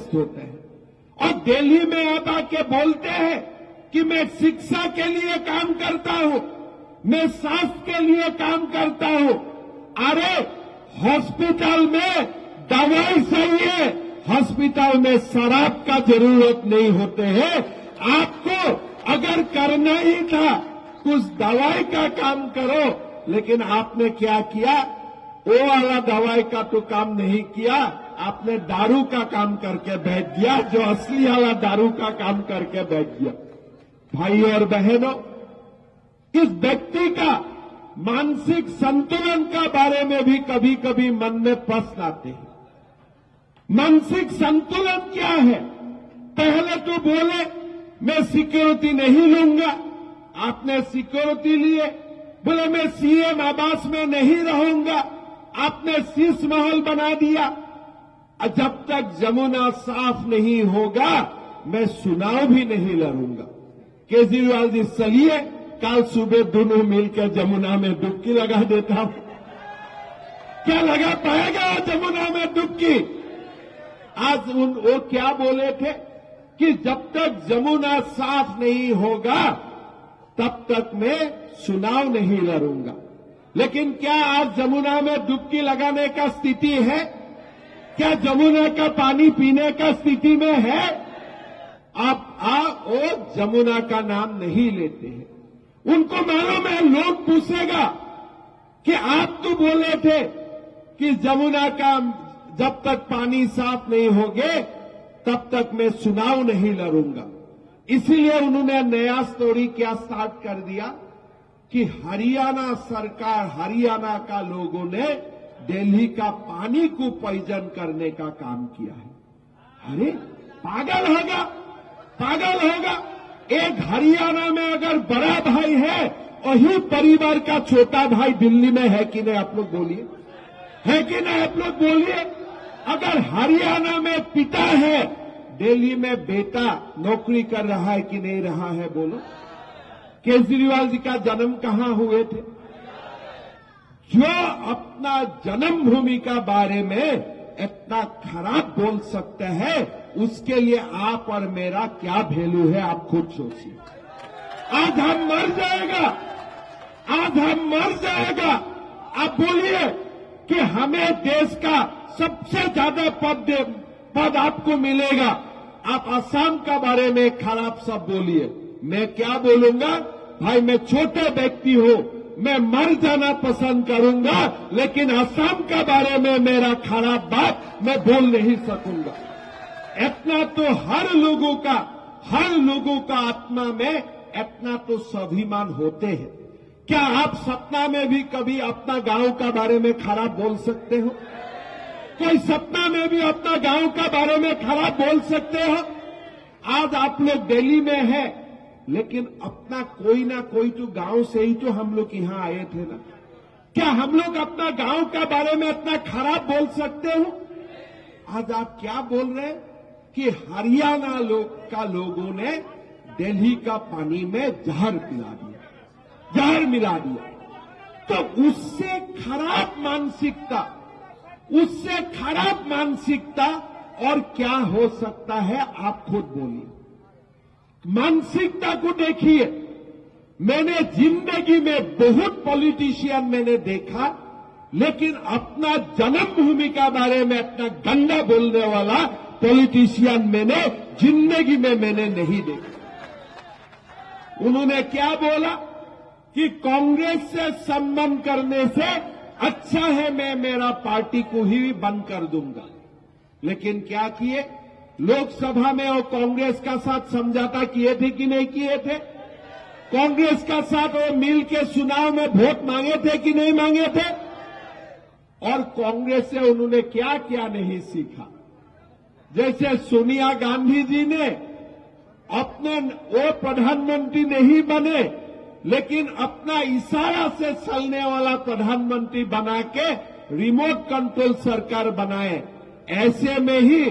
व्यस्त होते हैं और दिल्ली में अब आके बोलते हैं कि मैं शिक्षा के लिए काम करता हूं, मैं स्वास्थ्य के लिए काम करता हूं। अरे हॉस्पिटल में दवाई चाहिए, हॉस्पिटल में शराब का जरूरत नहीं होते हैं। आपको अगर करना ही था कुछ दवाई का काम करो, लेकिन आपने क्या किया, वो वाला दवाई का तो काम नहीं किया, आपने दारू का काम करके बैठ दिया, जो असली वाला दारू का काम करके बैठ दिया। भाई और बहनों, इस व्यक्ति का मानसिक संतुलन का बारे में भी कभी कभी मन में प्रश्न आते हैं। मानसिक संतुलन क्या है? पहले तो बोले मैं सिक्योरिटी नहीं लूंगा, आपने सिक्योरिटी लिए। बोले मैं सीएम आवास में नहीं रहूंगा, आपने शीश महल बना दिया। जब तक जमुना साफ नहीं होगा मैं चुनाव भी नहीं लड़ूंगा। केजरीवाल जी चलिए, कल सुबह दोनों मिलकर जमुना में डुबकी लगा देता हूं। क्या लगा पाएगा जमुना में डुबकी? आज वो क्या बोले थे कि जब तक जमुना साफ नहीं होगा तब तक मैं चुनाव नहीं लड़ूंगा। लेकिन क्या आज जमुना में डुबकी लगाने का स्थिति है? क्या जमुना का पानी पीने का स्थिति में है? आप वो जमुना का नाम नहीं लेते हैं। उनको मालूम है, लोग पूछेगा कि आप तो बोले थे कि जमुना का जब तक पानी साफ नहीं होगे तब तक मैं चुनाव नहीं लड़ूंगा। इसीलिए उन्होंने नया स्टोरी क्या स्टार्ट कर दिया कि हरियाणा सरकार, हरियाणा का लोगों ने दिल्ली का पानी को पॉइजन करने का काम किया है। अरे पागल होगा, पागल होगा। एक हरियाणा में अगर बड़ा भाई है, वही परिवार का छोटा भाई दिल्ली में है कि नहीं? आप लोग बोलिए, है कि नहीं? आप लोग बोलिए। अगर हरियाणा में पिता है, दिल्ली में बेटा नौकरी कर रहा है कि नहीं रहा है? बोलो। केजरीवाल जी का जन्म कहां हुए थे? जो अपना जन्मभूमि का बारे में इतना खराब बोल सकते हैं, उसके लिए आप और मेरा क्या वैल्यू है, आप खुद सोचिए। आज हम मर जाएगा, आज हम मर जाएगा। आप बोलिए कि हमें देश का सबसे ज्यादा पद आपको मिलेगा, आप असम का बारे में खराब सब बोलिए। मैं क्या बोलूंगा? भाई मैं छोटे व्यक्ति हूं, मैं मर जाना पसंद करूंगा, लेकिन असम के बारे में मेरा खराब बात मैं बोल नहीं सकूंगा। इतना तो हर लोगों का आत्मा में इतना तो स्वाभिमान होते हैं। क्या आप सपना में भी कभी अपना गांव का बारे में खराब बोल सकते हो? कोई सपना में भी अपना गांव का बारे में खराब बोल सकते हो? आज आप लोग दिल्ली में है, लेकिन अपना कोई ना कोई तो गांव से ही तो हम लोग यहां आए थे ना। क्या हम लोग अपना गांव का बारे में इतना खराब बोल सकते हो? आज आप क्या बोल रहे हैं कि हरियाणा का लोगों ने दिल्ली का पानी में जहर मिला दिया, जहर मिला दिया। तो उससे खराब मानसिकता और क्या हो सकता है? आप खुद बोलिए। मानसिकता को देखिए। मैंने जिंदगी में बहुत पॉलिटिशियन मैंने देखा, लेकिन अपना जन्मभूमि का बारे में इतना गंदा बोलने वाला पॉलिटिशियन मैंने जिंदगी में मैंने नहीं देखा। उन्होंने क्या बोला कि कांग्रेस से संबंध करने से अच्छा है मैं मेरा पार्टी को ही बंद कर दूंगा। लेकिन क्या किए? लोकसभा में वो कांग्रेस का साथ समझौता किए थे कि नहीं किए थे? कांग्रेस का साथ वो मिल के चुनाव में वोट मांगे थे कि नहीं मांगे थे? और कांग्रेस से उन्होंने क्या क्या नहीं सीखा। जैसे सोनिया गांधी जी ने अपने वो प्रधानमंत्री नहीं बने, लेकिन अपना इशारा से चलने वाला प्रधानमंत्री बना के रिमोट कंट्रोल सरकार बनाए। ऐसे में ही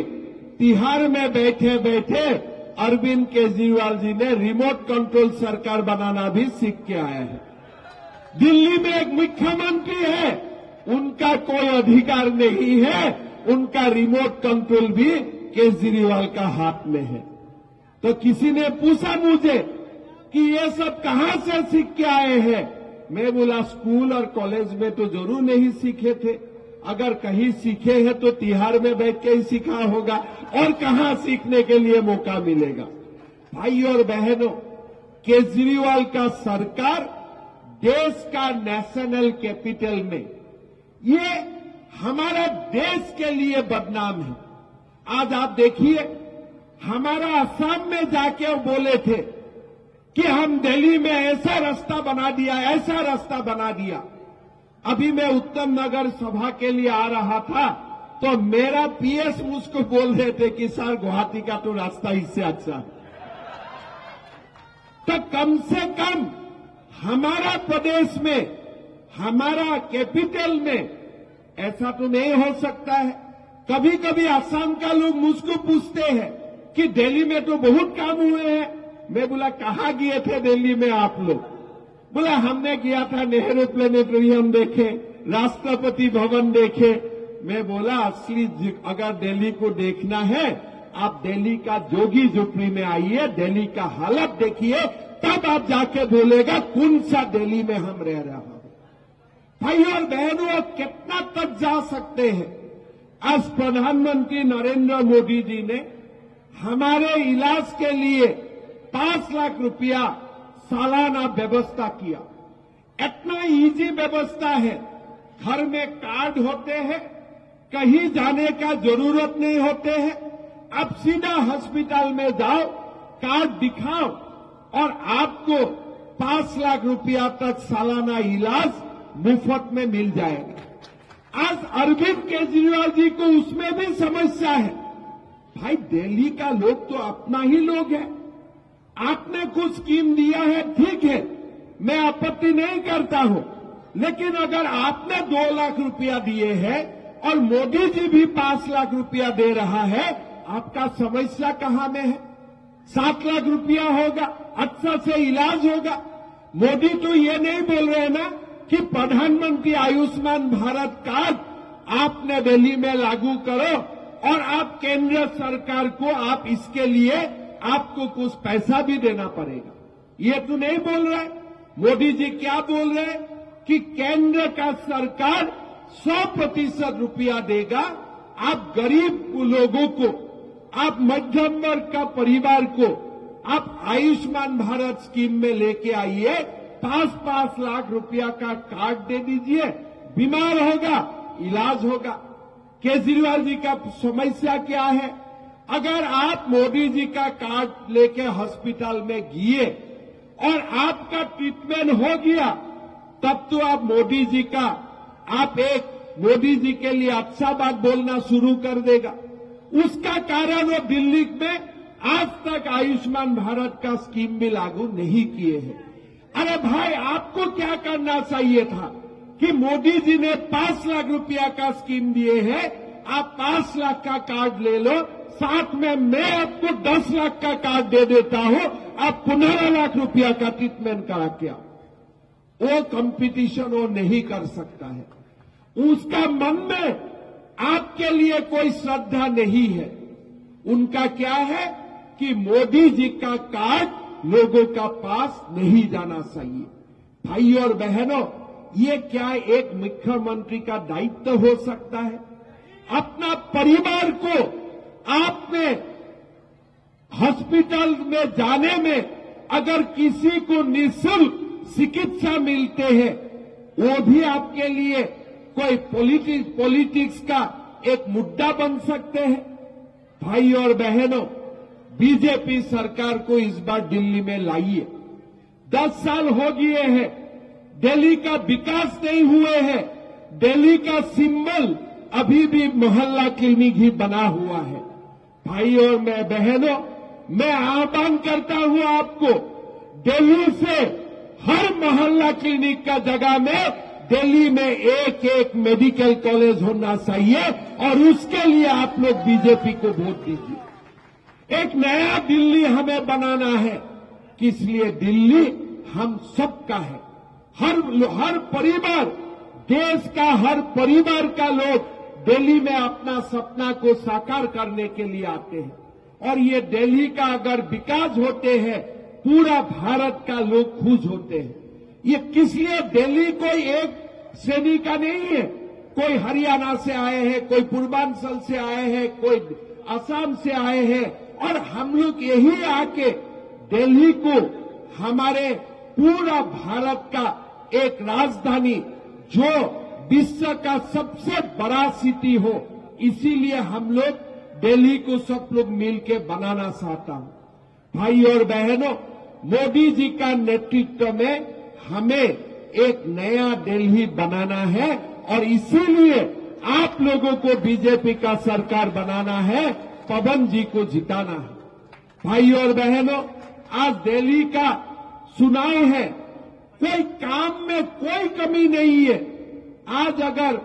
तिहाड़ में बैठे बैठे अरविंद केजरीवाल जी ने रिमोट कंट्रोल सरकार बनाना भी सीख के आए हैं। दिल्ली में एक मुख्यमंत्री है, उनका कोई अधिकार नहीं है, उनका रिमोट कंट्रोल भी केजरीवाल का हाथ में है। तो किसी ने पूछा मुझे कि ये सब कहां से सीख के आए हैं। मैं बोला स्कूल और कॉलेज में तो जरूर नहीं सीखे थे, अगर कहीं सीखे हैं तो तिहाड़ में बैठ के ही सीखा होगा, और कहां सीखने के लिए मौका मिलेगा। भाई और बहनों, केजरीवाल का सरकार देश का नेशनल कैपिटल में, ये हमारा देश के लिए बदनाम है। आज आप देखिए, हमारा असम में जाके बोले थे कि हम दिल्ली में ऐसा रास्ता बना दिया, ऐसा रास्ता बना दिया। अभी मैं उत्तम नगर सभा के लिए आ रहा था तो मेरा पीएस मुझको बोल रहे थे कि सर गुवाहाटी का तो रास्ता इससे अच्छा है। तो कम से कम हमारा प्रदेश में, हमारा कैपिटल में ऐसा तो नहीं हो सकता है। कभी कभी असम का लोग मुझको पूछते हैं कि दिल्ली में तो बहुत काम हुए हैं। मैं बोला कहाँ गए थे दिल्ली में आप लोग? बोला हमने किया था नेहरू प्लेनेटोरियम देखे, राष्ट्रपति भवन देखे। मैं बोला असली अगर दिल्ली को देखना है, आप दिल्ली का जोगी झोपड़ी में आइए, दिल्ली का हालत देखिए, तब आप जाके बोलेगा कौन सा दिल्ली में हम रह रहा हूं। भाई और बहनों, कितना तक जा सकते हैं? आज प्रधानमंत्री नरेंद्र मोदी जी ने हमारे इलाज के लिए 5 लाख रुपया सालाना व्यवस्था किया। इतना इजी व्यवस्था है, घर में कार्ड होते हैं, कहीं जाने का जरूरत नहीं होते हैं। अब सीधा हॉस्पिटल में जाओ, कार्ड दिखाओ और आपको 5 लाख रुपया तक सालाना इलाज मुफ्त में मिल जाएगा। आज अरविंद केजरीवाल जी को उसमें भी समस्या है। भाई दिल्ली का लोग तो अपना ही लोग है, आपने कुछ स्कीम दिया है, ठीक है, मैं आपत्ति नहीं करता हूं, लेकिन अगर आपने 2 लाख रुपया दिए हैं और मोदी जी भी 5 लाख रुपया दे रहा है, आपका समस्या कहां में है? 7 लाख रुपया होगा, अच्छा से इलाज होगा। मोदी तो ये नहीं बोल रहे ना कि प्रधानमंत्री आयुष्मान भारत कार्ड आपने दिल्ली में लागू करो और आप केंद्र सरकार को आप इसके लिए आपको कुछ पैसा भी देना पड़ेगा। ये तो नहीं बोल रहे। मोदी जी क्या बोल रहे कि केंद्र का सरकार 100% रुपया देगा, आप गरीब लोगों को, आप मध्यम वर्ग का परिवार को आप आयुष्मान भारत स्कीम में लेके आइए, 5-5 लाख रुपया का कार्ड दे दीजिए, बीमार होगा इलाज होगा। केजरीवाल जी का समस्या क्या है? अगर आप मोदी जी का कार्ड लेके हॉस्पिटल में गए और आपका ट्रीटमेंट हो गया, तब तो आप मोदी जी के लिए अच्छा बात बोलना शुरू कर देगा। उसका कारण वो दिल्ली में आज तक आयुष्मान भारत का स्कीम भी लागू नहीं किए हैं। अरे भाई, आपको क्या करना चाहिए था कि मोदी जी ने 5 लाख रुपया का स्कीम दिए हैं, आप 5 लाख का कार्ड ले लो, साथ में मैं आपको 10 लाख का कार्ड दे देता हूं, आप 15 लाख रुपया का ट्रीटमेंट करा क्या? वो कंपटीशन वो नहीं कर सकता है। उसका मन में आपके लिए कोई श्रद्धा नहीं है। उनका क्या है कि मोदी जी का कार्ड लोगों का पास नहीं जाना चाहिए। भाई और बहनों, ये क्या एक मुख्यमंत्री का दायित्व हो सकता है? अपना परिवार को आपने हॉस्पिटल में जाने में अगर किसी को निःशुल्क चिकित्सा मिलते हैं, वो भी आपके लिए कोई पॉलिटिक्स का एक मुद्दा बन सकते हैं। भाई और बहनों, बीजेपी सरकार को इस बार दिल्ली में लाइए। 10 साल हो गए हैं, दिल्ली का विकास नहीं हुए हैं। दिल्ली का सिंबल अभी भी मोहल्ला क्लिनिक ही बना हुआ है। भाई और बहनों, मैं आह्वान करता हूं आपको, दिल्ली से हर मोहल्ला क्लिनिक का जगह में दिल्ली में एक मेडिकल कॉलेज होना चाहिए और उसके लिए आप लोग बीजेपी को वोट दीजिए। एक नया दिल्ली हमें बनाना है, किस लिए? दिल्ली हम सबका है। हर परिवार, देश का हर परिवार का लोग दिल्ली में अपना सपना को साकार करने के लिए आते हैं। और ये दिल्ली का अगर विकास होते हैं, पूरा भारत का लोग खुश होते हैं। ये किस लिए दिल्ली कोई एक श्रेणी का नहीं है। कोई हरियाणा से आए हैं, कोई पूर्वांचल से आए हैं, कोई असम से आए हैं, और हम लोग यही आके दिल्ली को हमारे पूरा भारत का एक राजधानी, जो विश्व का सबसे बड़ा सिटी हो, इसीलिए हम लोग दिल्ली को सब लोग मिलकर बनाना चाहता हूं। भाई और बहनों, मोदी जी का नेतृत्व में हमें एक नया दिल्ली बनाना है, और इसीलिए आप लोगों को बीजेपी का सरकार बनाना है, पवन जी को जिताना है। भाई और बहनों, आज दिल्ली का सुनाए है, कोई काम में कोई कमी नहीं है। आज अगर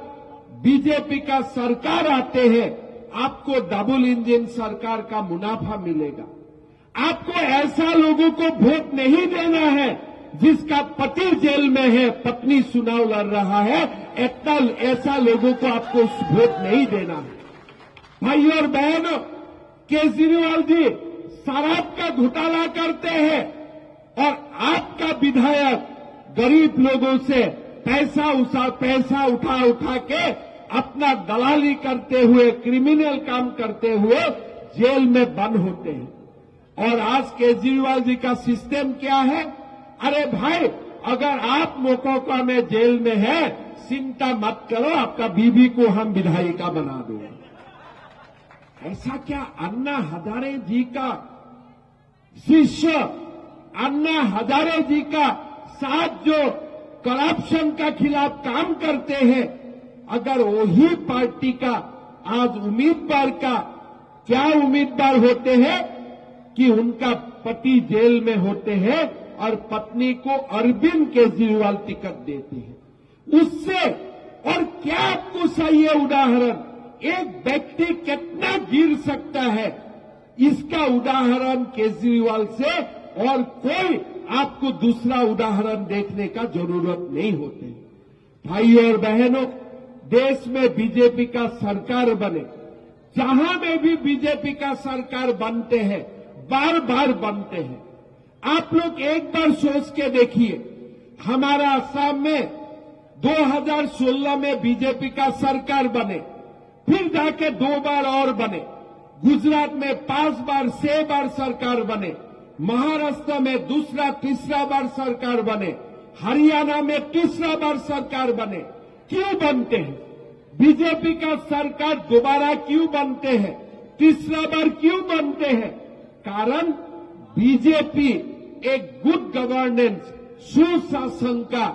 बीजेपी का सरकार आते हैं, आपको डबल इंजन सरकार का मुनाफा मिलेगा। आपको ऐसा लोगों को वोट नहीं देना है जिसका पति जेल में है, पत्नी चुनाव लड़ रहा है, ऐसा लोगों को आपको वोट नहीं देना है। भाई और बहनों, केजरीवाल जी शराब का घोटाला करते हैं, और आपका विधायक गरीब लोगों से पैसा उठा के अपना दलाली करते हुए, क्रिमिनल काम करते हुए जेल में बंद होते हैं। और आज केजरीवाल जी का सिस्टम क्या है? अरे भाई, अगर आप मोकोका में जेल में है, चिंता मत करो, आपका बीबी को हम विधायिका बना देंगे। ऐसा क्या? अन्ना हजारे जी का शिष्य, अन्ना हजारे जी का साथ जो करप्शन का खिलाफ काम करते हैं, अगर वही पार्टी का आज उम्मीदवार का क्या उम्मीदवार होते हैं कि उनका पति जेल में होते हैं और पत्नी को अरविंद केजरीवाल टिकट देते हैं, उससे और क्या आपको सही है उदाहरण? एक व्यक्ति कितना गिर सकता है, इसका उदाहरण केजरीवाल से और कोई आपको दूसरा उदाहरण देखने का जरूरत नहीं होती। भाई और बहनों, देश में बीजेपी का सरकार बने, जहां में भी बीजेपी का सरकार बनते हैं, बार बार बनते हैं। आप लोग एक बार सोच के देखिए, हमारा असम में 2016 में बीजेपी का सरकार बने, फिर जाके 2 बार और बने, गुजरात में 5 बार 6 बार सरकार बने, महाराष्ट्र में दूसरा तीसरा बार सरकार बने, हरियाणा में तीसरा बार सरकार बने। क्यों बनते हैं? बीजेपी का सरकार दोबारा क्यों बनते हैं? तीसरा बार क्यों बनते हैं? कारण बीजेपी एक गुड गवर्नेंस, सुशासन का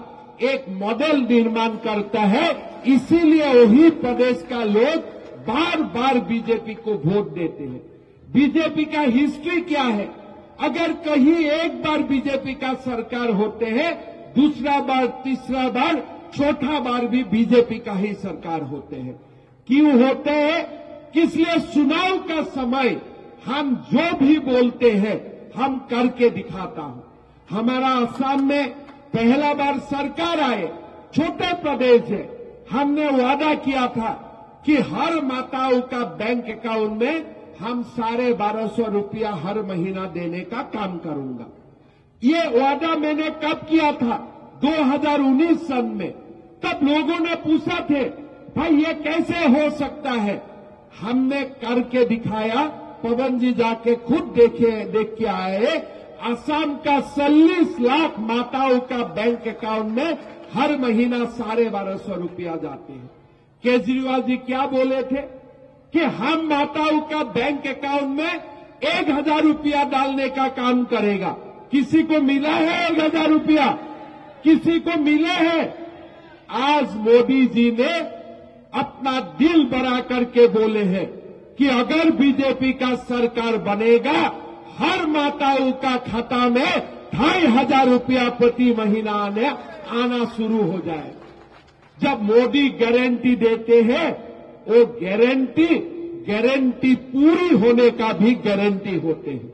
एक मॉडल निर्माण करता है, इसीलिए वही प्रदेश का लोग बार बार बीजेपी को वोट देते हैं। बीजेपी का हिस्ट्री क्या है? अगर कहीं एक बार बीजेपी का सरकार होते हैं, दूसरा बार, तीसरा बार, चौथा बार भी बीजेपी का ही सरकार होते हैं। क्यों होते हैं? इसलिए चुनाव का समय हम जो भी बोलते हैं, हम करके दिखाता हूं। हमारा असम में पहला बार सरकार आए, छोटे प्रदेश है, हमने वादा किया था कि हर माताओं का बैंक अकाउंट में हम 1250 रुपया हर महीना देने का काम करूंगा। ये वादा मैंने कब किया था? 2019 सन में। तब लोगों ने पूछा थे, भाई ये कैसे हो सकता है? हमने करके दिखाया। पवन जी जाके खुद देख के आए, असम का 40 लाख माताओं का बैंक अकाउंट में हर महीना 1250 रुपया जाते हैं। केजरीवाल जी क्या बोले थे कि हम माताओं का बैंक अकाउंट में 1000 रुपया डालने का काम करेगा। किसी को मिला है 1000 रुपया? किसी को मिले हैं? आज मोदी जी ने अपना दिल बड़ा करके बोले हैं कि अगर बीजेपी का सरकार बनेगा, हर माताओं का खाता में 2500 रुपया प्रति महीना आना शुरू हो जाए। जब मोदी गारंटी देते हैं, वो गारंटी पूरी होने का भी गारंटी होते हैं।